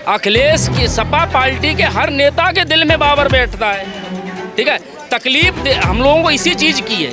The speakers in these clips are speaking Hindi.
अखिलेश की सपा पार्टी के हर नेता के दिल में बाबर बैठता है। ठीक है, तकलीफ हम लोगों को इसी चीज़ की है।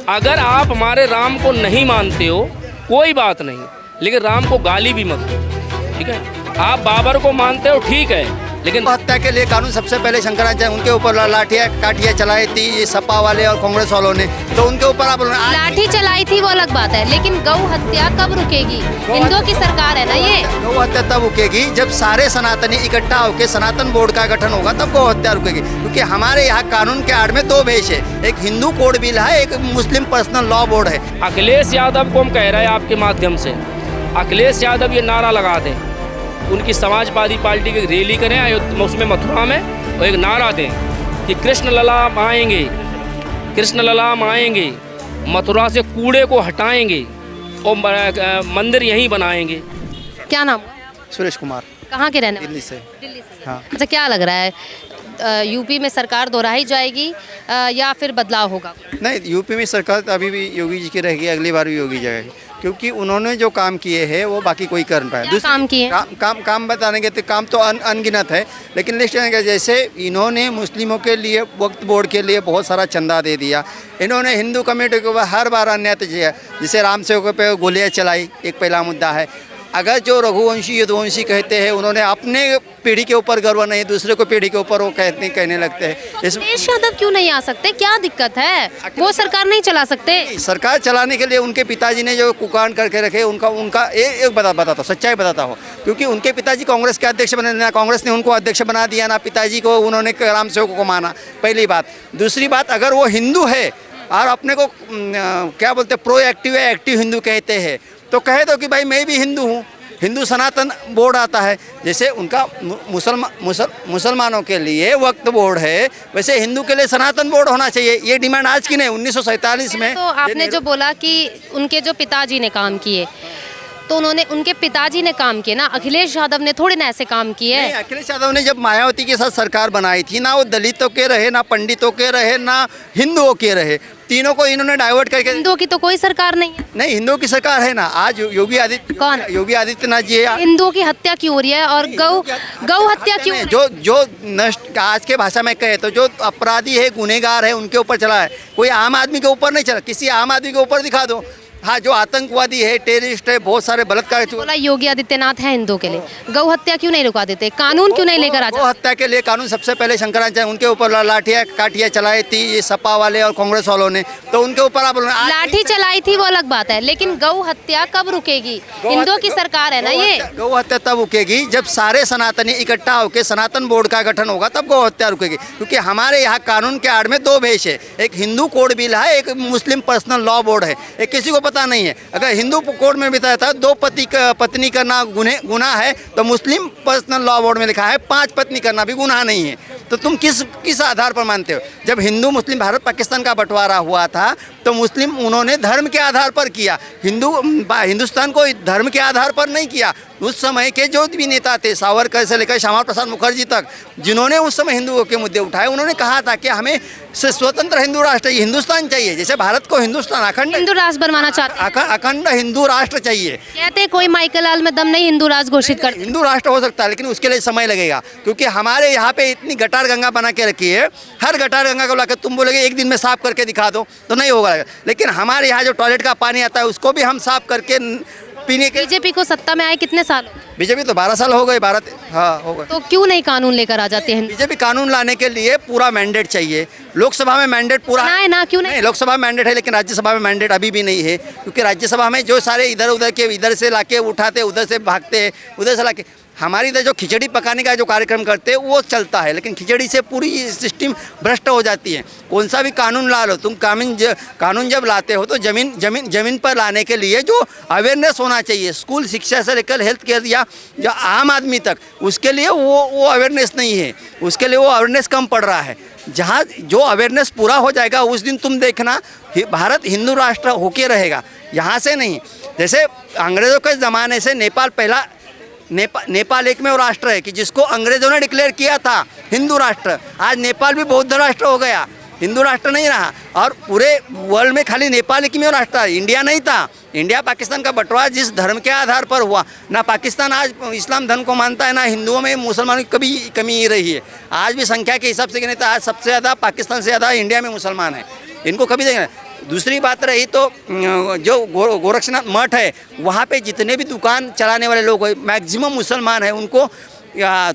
अगर आप हमारे राम को नहीं मानते हो कोई बात नहीं, लेकिन राम को गाली भी मत दो। ठीक है, आप बाबर को मानते हो ठीक है, लेकिन हत्या के लिए कानून सबसे पहले शंकराचार्य उनके ऊपर लाठियाँ काठियाँ चलाई थी ये सपा वाले और कांग्रेस वालों ने, तो उनके ऊपर आप लाठी चलाई थी वो अलग बात है, लेकिन गौ हत्या कब रुकेगी? हिंदुओं की सरकार है ना ये। गौ हत्या तब रुकेगी जब सारे सनातनी इकट्ठा होकर सनातन बोर्ड का गठन होगा, तब गौ हत्या रुकेगी। क्योंकि हमारे यहाँ कानून के आड़ में दो भेष है, एक हिंदू कोड बिल है, एक मुस्लिम पर्सनल लॉ बोर्ड है। अखिलेश यादव को हम कह रहे हैं आपके माध्यम से, अखिलेश यादव ये नारा लगा दें, उनकी समाजवादी पार्टी की रैली करें उसमें मथुरा में, और एक नारा दें कि कृष्ण ललाम आएंगे, कृष्ण ललाम आएंगे, मथुरा से कूड़े को हटाएंगे और मंदिर यहीं बनाएंगे। क्या नाम? सुरेश कुमार। कहाँ के रहने वाले? दिल्ली से। दिल्ली से। हाँ। अच्छा, क्या लग रहा है यूपी में सरकार दोहराई जाएगी या फिर बदलाव होगा? नहीं, यूपी में सरकार तो अभी भी योगी जी की रहेगी, अगली बार भी योगी जाएगी, क्योंकि उन्होंने जो काम किए हैं वो बाकी कोई कर नहीं पाया। क्या काम किए? काम बताने के तो काम तो अनगिनत है, लेकिन लिस्ट जैसे इन्होंने मुस्लिमों के लिए वक्फ बोर्ड के लिए बहुत सारा चंदा दे दिया, इन्होंने हिंदू कम्युनिटी के ऊपर हर बार अन्याय किया, जैसे राम सेवकों पे गोलियाँ चलाई, एक पहला मुद्दा है। अगर जो रघुवंशी यदुवंशी कहते हैं, उन्होंने अपने पीढ़ी के ऊपर गर्व नहीं, दूसरे को पीढ़ी के ऊपर वो कहने लगते हैं। अखिलेश यादव क्यों नहीं आ सकते? क्या दिक्कत है? वो सरकार नहीं चला सकते? सरकार चलाने के लिए उनके पिताजी ने जो कुकांड करके रखे, उनका एक बताता सच्चाई बताता हो, क्योंकि उनके पिताजी कांग्रेस के अध्यक्ष बने, ना कांग्रेस ने उनको अध्यक्ष बना दिया, ना पिताजी को उन्होंने राम सेवकों को माना, पहली बात। दूसरी बात, अगर वो हिंदू है और अपने को क्या बोलते प्रोएक्टिव है, एक्टिव हिंदू कहते हैं, तो कहे दो कि भाई मैं भी हिंदू हूँ, हिंदू सनातन बोर्ड आता है। जैसे उनका मुसलमानों के लिए वक्फ बोर्ड है, वैसे हिंदू के लिए सनातन बोर्ड होना चाहिए। ये डिमांड आज की नहीं, 1947 में। तो आपने जो बोला कि उनके जो पिताजी ने काम किए, तो उनके पिताजी ने काम किए ना, अखिलेश यादव ने थोड़े ना ऐसे काम किए। नहीं, अखिलेश यादव ने जब मायावती के साथ सरकार बनाई थी ना, वो दलितों के रहे, ना पंडितों के रहे, ना हिंदुओं के रहे, तीनों को इन्होंने डाइवर्ट करके। हिंदुओं की तो कोई सरकार नहीं है। नहीं, हिंदुओं की सरकार है ना, आज योगी आदित्यनाथ जी है। हिंदुओं की हत्या क्यों हो रही है और गौ हत्या क्यों? जो नष्ट आज के भाषा में कहे तो जो अपराधी है, गुनहगार है, उनके ऊपर चला है, कोई आम आदमी के ऊपर नहीं चला। किसी आम आदमी के ऊपर दिखा दो। हाँ, जो आतंकवादी है, टेररिस्ट है, बहुत सारे बलात्कार। बोला योगी आदित्यनाथ है हिंदुओं के लिए, गौ हत्या क्यों नहीं रुका देते? कानून क्यों नहीं लेकर आ जाते? गौ हत्या के लिए कानून सबसे पहले शंकराचार्य उनके ऊपर लाठियाँ काठियाँ चलाई थी ये सपा वाले और कांग्रेस वालों ने, तो उनके ऊपर आप लाठी चलाई थी वो अलग बात है, लेकिन गौ हत्या कब रुकेगी? हिंदुओं की सरकार है ना ये। गौ हत्या तब रुकेगी जब सारे सनातनी इकट्ठा होकर सनातन बोर्ड का गठन होगा, तब गौ हत्या रुकेगी। क्योंकि हमारे यहाँ कानून के आड़ में दो भेष है, एक हिंदू कोड बिल है, एक मुस्लिम पर्सनल लॉ बोर्ड है। एक किसी को पता नहीं है, अगर हिंदू कोड में बताया था 2 पत्नी करना गुनाह है, तो मुस्लिम पर्सनल लॉ बोर्ड में लिखा है 5 पत्नी करना भी गुनाह नहीं है। तो तुम किस आधार पर मानते हो? जब हिंदू मुस्लिम भारत पाकिस्तान का बंटवारा हुआ था, तो मुस्लिम उन्होंने धर्म के आधार पर किया, हिंदुस्तान को धर्म के आधार पर नहीं किया। उस समय के जो भी नेता थे, सावरकर से लेकर श्यामा प्रसाद मुखर्जी तक, जिन्होंने उस समय हिंदुओं के मुद्दे उठाए, उन्होंने कहा था कि हमें स्वतंत्र हिंदू राष्ट्र चाहिए, हिंदुस्तान चाहिए। जैसे भारत को हिंदुस्तान अखंड हिंदू राष्ट्र बनवाना चाहते, अखंड हिंदू राष्ट्र चाहिए। कहते कोई माइकल लाल में दम नहीं हिंदू राष्ट्र घोषित कर। हिंदू राष्ट्र हो सकता है, लेकिन उसके लिए समय लगेगा, क्योंकि हमारे यहाँ पे इतनी गटार गंगा बना के रखी है, हर गटार गंगा को लाकर तुम बोलोगे एक दिन में साफ करके दिखा दो, तो नहीं होगा। लेकिन हमारे यहाँ जो टॉयलेट का पानी आता है, उसको भी हम साफ करके पीने के। बीजेपी को सत्ता में आए कितने साल? बीजेपी तो 12 साल हो गए, 12। हाँ, हो गए। तो क्यों नहीं कानून लेकर आ जाते हैं? बीजेपी कानून लाने के लिए पूरा मैंडेट चाहिए। लोकसभा में मैंडेट पूरा है ना, क्यों नहीं? लोकसभा में मैंडेट है, लेकिन राज्यसभा में मैंडेट अभी भी नहीं है, क्योंकि राज्यसभा में जो सारे इधर उधर के, इधर से लाके उठाते, उधर से भागते, उधर से लाके, हमारी इधर जो खिचड़ी पकाने का जो कार्यक्रम करते हैं वो चलता है, लेकिन खिचड़ी से पूरी सिस्टम भ्रष्ट हो जाती है। कौन सा भी कानून ला लो तुम, कानून जब लाते हो तो जमीन पर लाने के लिए जो अवेयरनेस होना चाहिए, स्कूल शिक्षा से लेकर हेल्थ केयर या जो आम आदमी तक, उसके लिए वो अवेयरनेस नहीं है, उसके लिए वो अवेयरनेस कम पड़ रहा है। जहाँ जो अवेयरनेस पूरा हो जाएगा, उस दिन तुम देखना भारत हिंदू राष्ट्र होके रहेगा, यहाँ से नहीं। जैसे अंग्रेज़ों के ज़माने से नेपाल एकमेव राष्ट्र है कि जिसको अंग्रेजों ने डिक्लेयर किया था हिंदू राष्ट्र। आज नेपाल भी बौद्ध राष्ट्र हो गया। हिंदू राष्ट्र नहीं रहा। और पूरे वर्ल्ड में खाली नेपाल ही क्यों राष्ट्र है, इंडिया नहीं था। इंडिया पाकिस्तान का बंटवारा जिस धर्म के आधार पर हुआ, ना पाकिस्तान आज इस्लाम धर्म को मानता है, ना हिंदुओं में मुसलमानों की कभी कमी ही रही है। आज भी संख्या के हिसाब से गिने तो आज सबसे ज़्यादा पाकिस्तान से ज़्यादा इंडिया में मुसलमान है, इनको कभी देखें। दूसरी बात रही तो जो गोरक्षनाथ मठ है वहाँ पे जितने भी दुकान चलाने वाले लोग हैं मैक्सिमम मुसलमान हैं। उनको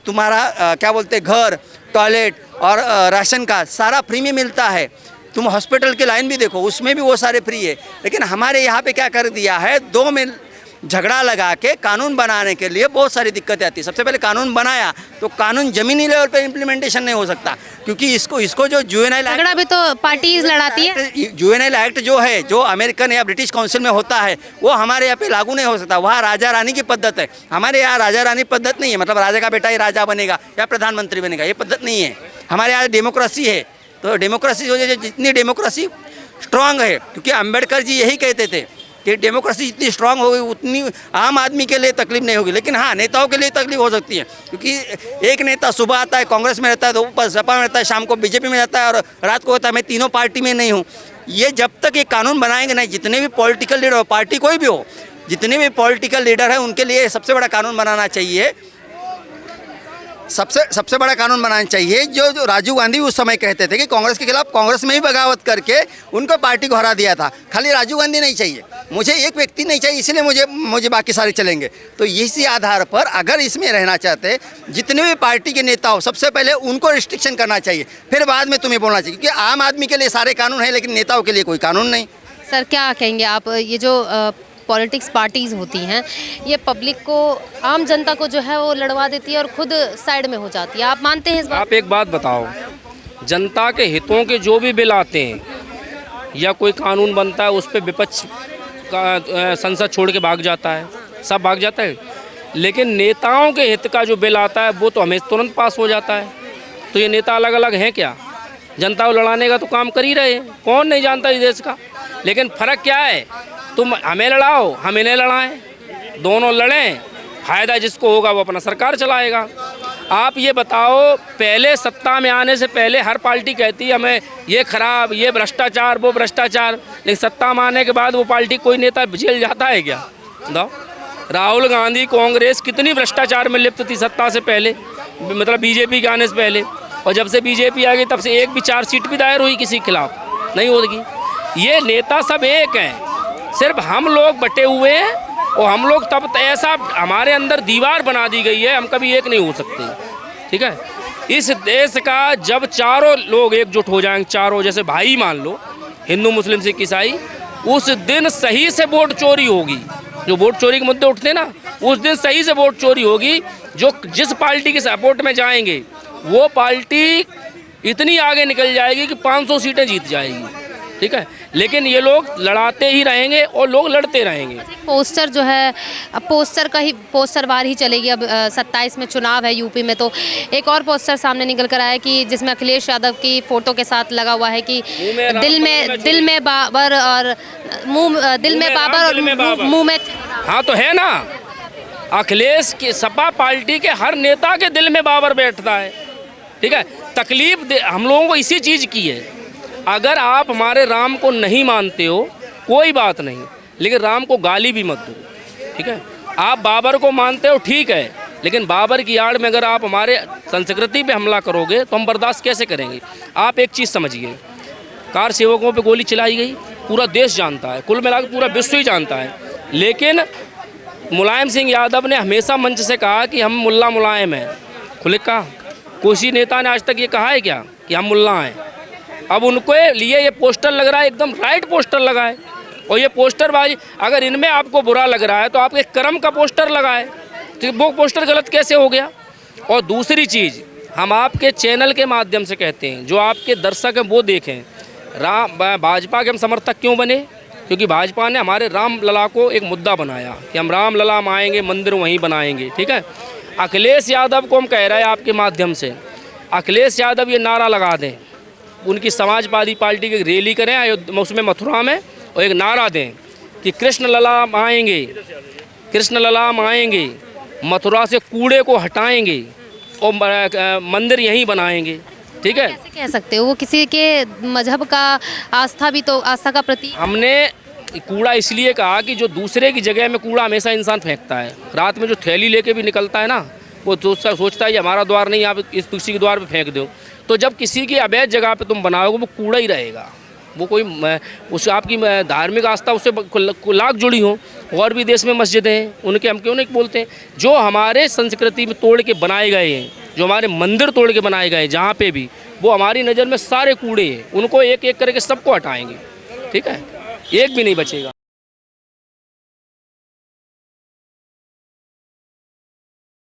तुम्हारा क्या बोलते घर, टॉयलेट और राशन का सारा फ्री में मिलता है। तुम हॉस्पिटल की लाइन भी देखो, उसमें भी वो सारे फ्री है। लेकिन हमारे यहाँ पे क्या कर दिया है, दो में झगड़ा लगा के कानून बनाने के लिए बहुत सारी दिक्कतें आती है। सबसे पहले कानून बनाया तो कानून ज़मीनी लेवल पे इम्प्लीमेंटेशन नहीं हो सकता, क्योंकि इसको जो जुवेनाइल झगड़ा भी तो पार्टीज लड़ाती है। जुवेनाइल एक्ट जो है, जो अमेरिकन या ब्रिटिश काउंसिल में होता है, वो हमारे यहाँ पे लागू नहीं हो सकता। वहाँ राजा रानी की पद्धत है, हमारे यहाँ राजा रानी पद्धत नहीं है। मतलब राजा का बेटा ही राजा बनेगा या प्रधानमंत्री बनेगा, ये पद्धत नहीं है। हमारे यहाँ डेमोक्रेसी है। तो डेमोक्रेसी जो जितनी डेमोक्रेसी स्ट्रांग है, क्योंकि अम्बेडकर जी यही कहते थे कि डेमोक्रेसी जितनी स्ट्रांग होगी उतनी आम आदमी के लिए तकलीफ नहीं होगी। लेकिन हाँ, नेताओं के लिए तकलीफ हो सकती है, क्योंकि एक नेता सुबह आता है कांग्रेस में रहता है, दोपहर सपा में रहता है, शाम को बीजेपी में रहता है और रात को होता है मैं तीनों पार्टी में नहीं हूँ। ये जब तक ये कानून बनाएंगे नहीं, जितने भी पॉलिटिकल लीडर हो, पार्टी कोई भी हो, जितने भी पॉलिटिकल लीडर है उनके लिए सबसे बड़ा कानून बनाना चाहिए। सबसे बड़ा कानून बनाना चाहिए जो राजीव गांधी उस समय कहते थे कि कांग्रेस के खिलाफ कांग्रेस में ही बगावत करके उनको पार्टी को हरा दिया था। खाली राजीव गांधी नहीं चाहिए, मुझे एक व्यक्ति नहीं चाहिए, इसलिए मुझे बाकी सारे चलेंगे। तो इसी आधार पर अगर इसमें रहना चाहते जितने भी पार्टी के नेता हो, सबसे पहले उनको रिस्ट्रिक्शन करना चाहिए, फिर बाद में तुम्हें बोलना चाहिए। क्योंकि आम आदमी के लिए सारे कानून हैं लेकिन नेताओं के लिए कोई कानून नहीं। सर क्या कहेंगे आप, ये जो पॉलिटिक्स पार्टीज़ होती हैं ये पब्लिक को, आम जनता को जो है वो लड़वा देती है और खुद साइड में हो जाती है, आप मानते हैं इस बात? आप एक बात बताओ, जनता के हितों के जो भी बिल आते हैं या कोई कानून बनता है उस पर विपक्ष का संसद छोड़ के भाग जाता है, सब भाग जाता है। लेकिन नेताओं के हित का जो बिल आता है वो तो हमें तुरंत पास हो जाता है। तो ये नेता अलग अलग हैं क्या? जनता को लड़ाने का तो काम कर ही रहे हैं, कौन नहीं जानता इस देश का। लेकिन फ़र्क क्या है, तुम हमें लड़ाओ हम इन्हें लड़ाएं, दोनों लड़ें, फ़ायदा जिसको होगा वो अपना सरकार चलाएगा। आप ये बताओ, पहले सत्ता में आने से पहले हर पार्टी कहती है हमें ये खराब, ये भ्रष्टाचार, वो भ्रष्टाचार, लेकिन सत्ता में आने के बाद वो पार्टी कोई नेता जेल जाता है क्या? बताओ, राहुल गांधी कांग्रेस कितनी भ्रष्टाचार में लिप्त थी सत्ता से पहले, मतलब बीजेपी के आने से पहले। और जब से बीजेपी आ गई तब से एक भी चार्जशीट भी दायर हुई किसी के खिलाफ नहीं होगी। ये नेता सब एक हैं, सिर्फ हम लोग बटे हुए हैं और हम लोग तब ऐसा हमारे अंदर दीवार बना दी गई है, हम कभी एक नहीं हो सकते। ठीक है, इस देश का जब चारों लोग एकजुट हो जाएंगे, चारों जैसे भाई मान लो, हिंदू मुस्लिम सिख ईसाई, उस दिन सही से वोट चोरी होगी। जो वोट चोरी के मुद्दे उठते हैं ना, उस दिन सही से वोट चोरी होगी। जो जिस पार्टी के सपोर्ट में जाएंगे वो पार्टी इतनी आगे निकल जाएगी कि 500 सीटें जीत जाएगी। ठीक है, लेकिन ये लोग लड़ाते ही रहेंगे और लोग लड़ते रहेंगे। पोस्टर जो है, अब पोस्टर का ही पोस्टर वार ही चलेगी। अब 27 में चुनाव है यूपी में, तो एक और पोस्टर सामने निकल कर आया कि जिसमें अखिलेश यादव की फ़ोटो के साथ लगा हुआ है कि दिल में बाबर और मुंह में। हाँ तो है ना, अखिलेश की सपा पार्टी के हर नेता के दिल में बाबर बैठता है। ठीक है, तकलीफ हम लोगों को इसी चीज़ की है। अगर आप हमारे राम को नहीं मानते हो कोई बात नहीं, लेकिन राम को गाली भी मत दो। ठीक है, आप बाबर को मानते हो ठीक है, लेकिन बाबर की आड़ में अगर आप हमारे संस्कृति पे हमला करोगे तो हम बर्दाश्त कैसे करेंगे? आप एक चीज़ समझिए, कार सेवकों पे गोली चलाई गई, पूरा देश जानता है, कुल मिलाकर पूरा विश्व ही जानता है। लेकिन मुलायम सिंह यादव ने हमेशा मंच से कहा कि हम मुल्ला मुलायम हैं। खुले कहा, कोई नेता ने आज तक ये कहा है क्या कि हम मुल्ला हैं? अब उनको लिए ये पोस्टर लग रहा है, एकदम राइट पोस्टर लगा है। और ये पोस्टरबाजी, अगर इनमें आपको बुरा लग रहा है तो आपके कर्म का पोस्टर लगा है, तो वो पोस्टर गलत कैसे हो गया? और दूसरी चीज़, हम आपके चैनल के माध्यम से कहते हैं, जो आपके दर्शक हैं वो देखें, भाजपा के हम समर्थक क्यों बने? क्योंकि भाजपा ने हमारे राम लला को एक मुद्दा बनाया कि हम राम लला आएंगे, मंदिर वहीं बनाएंगे। ठीक है, अखिलेश यादव को हम कह रहे हैं आपके माध्यम से, अखिलेश यादव ये नारा लगा दें, उनकी समाजवादी पार्टी की रैली करें उसमें मथुरा में, और एक नारा दें कि कृष्ण लला आएंगे, कृष्ण लला आएंगे, मथुरा से कूड़े को हटाएंगे और मंदिर यहीं बनाएंगे। ठीक है। कैसे कह सकते हो, वो किसी के मजहब का आस्था भी तो आस्था का प्रतीक। हमने कूड़ा इसलिए कहा कि जो दूसरे की जगह में कूड़ा हमेशा इंसान फेंकता है, रात में जो थैली लेके भी निकलता है ना, वो सोचता है ये हमारा द्वार नहीं, आप इस किसी के द्वार पे फेंक दो। तो जब किसी की अवैध जगह पे तुम बनाओगे वो कूड़ा ही रहेगा, वो कोई उससे आपकी धार्मिक आस्था उससे लाख जुड़ी हो। और भी देश में मस्जिदें हैं, उनके हम क्यों नहीं बोलते हैं। जो हमारे संस्कृति में तोड़ के बनाए गए हैं, जो हमारे मंदिर तोड़ के बनाए गए हैं जहाँ पे भी, वो हमारी नज़र में सारे कूड़े हैं, उनको एक एक करके सबको हटाएंगे, ठीक है, एक भी नहीं बचेगा।